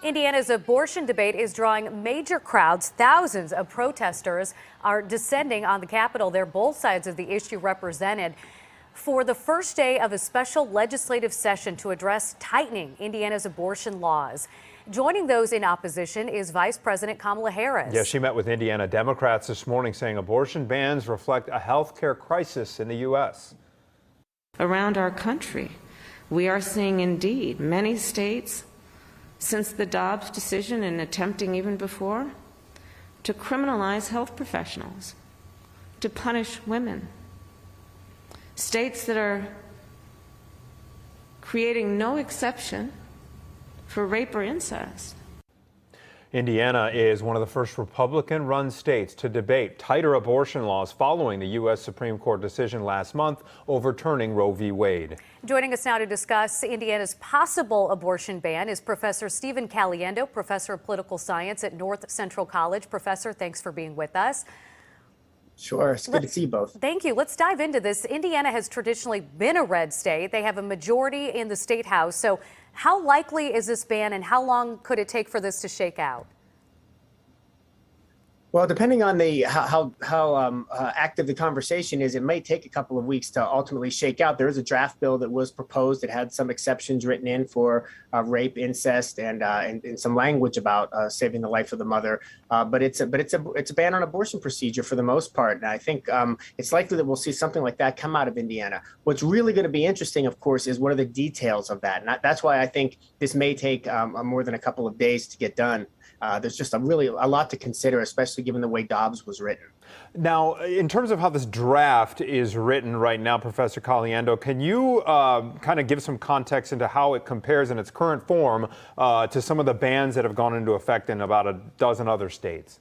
Indiana's abortion debate is drawing major crowds. Thousands of protesters are descending on the Capitol. They're both sides of the issue represented for the first day of a special legislative session to address tightening Indiana's abortion laws. Joining those in opposition is Vice President Kamala Harris. Yeah, she met with Indiana Democrats this morning saying abortion bans reflect a health care crisis in the U.S. Around our country, we are seeing indeed many states, since the Dobbs decision and attempting even before, to criminalize health professionals, to punish women. States that are creating no exception for rape or incest. Indiana is one of the first Republican-run states to debate tighter abortion laws following the U.S. Supreme Court decision last month overturning Roe v. Wade. Joining us now to discuss Indiana's possible abortion ban is Professor Stephen Caliendo, Professor of Political Science at North Central College. Professor, thanks for being with us. Sure, it's good to see you both. Thank you. Let's dive into this. Indiana has traditionally been a red state. They have a majority in the state house. So how likely is this ban and how long could it take for this to shake out? Well, depending on how active the conversation is, it may take a couple of weeks to ultimately shake out. There is a draft bill that was proposed that had some exceptions written in for rape, incest, and some language about saving the life of the mother. But it's a ban on abortion procedure for the most part. And I think it's likely that we'll see something like that come out of Indiana. What's really going to be interesting, of course, is what are the details of that. And that's why I think this may take more than a couple of days to get done. There's just a lot to consider, especially given the way Dobbs was written. Now, in terms of how this draft is written right now, Professor Caliendo, can you kind of give some context into how it compares in its current form to some of the bans that have gone into effect in about a dozen other states?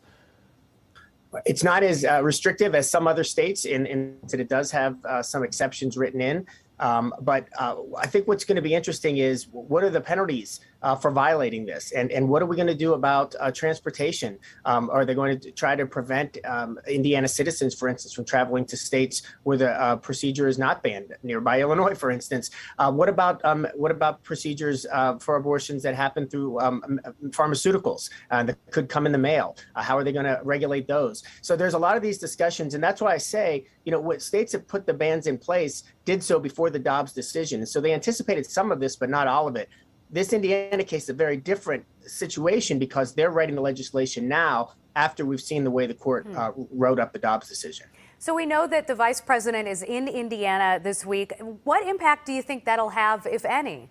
It's not as restrictive as some other states in that it does have some exceptions written in. But I think what's going to be interesting is what are the penalties for violating this? And what are we going to do about transportation? Are they going to try to prevent Indiana citizens, for instance, from traveling to states where the procedure is not banned, nearby Illinois, for instance? What about procedures for abortions that happen through pharmaceuticals that could come in the mail? How are they going to regulate those? So there's a lot of these discussions. And that's why I say, what states that put the bans in place did so before the Dobbs decision. And so they anticipated some of this, but not all of it. This Indiana case is a very different situation because they're writing the legislation now after we've seen the way the court wrote up the Dobbs decision. So we know that the vice president is in Indiana this week. What impact do you think that'll have, if any?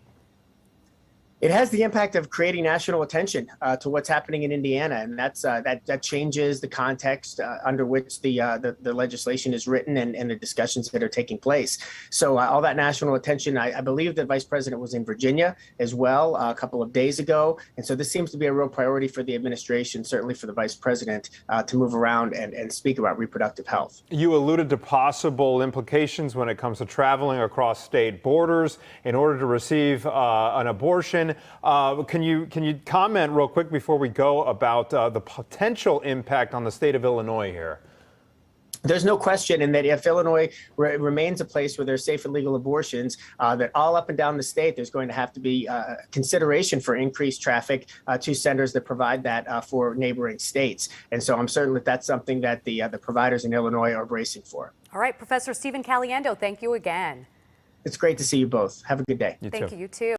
It has the impact of creating national attention to what's happening in Indiana, and that changes the context under which the legislation is written and the discussions that are taking place. So all that national attention, I believe the vice president was in Virginia as well a couple of days ago, and so this seems to be a real priority for the administration, certainly for the vice president, to move around and speak about reproductive health. You alluded to possible implications when it comes to traveling across state borders in order to receive an abortion. Can you comment real quick before we go about the potential impact on the state of Illinois here? There's no question in that if Illinois remains a place where there's safe and legal abortions, that all up and down the state, there's going to have to be consideration for increased traffic to centers that provide that for neighboring states. And so I'm certain that that's something that the providers in Illinois are bracing for. All right, Professor Stephen Caliendo, thank you again. It's great to see you both. Have a good day. Thank you, you too.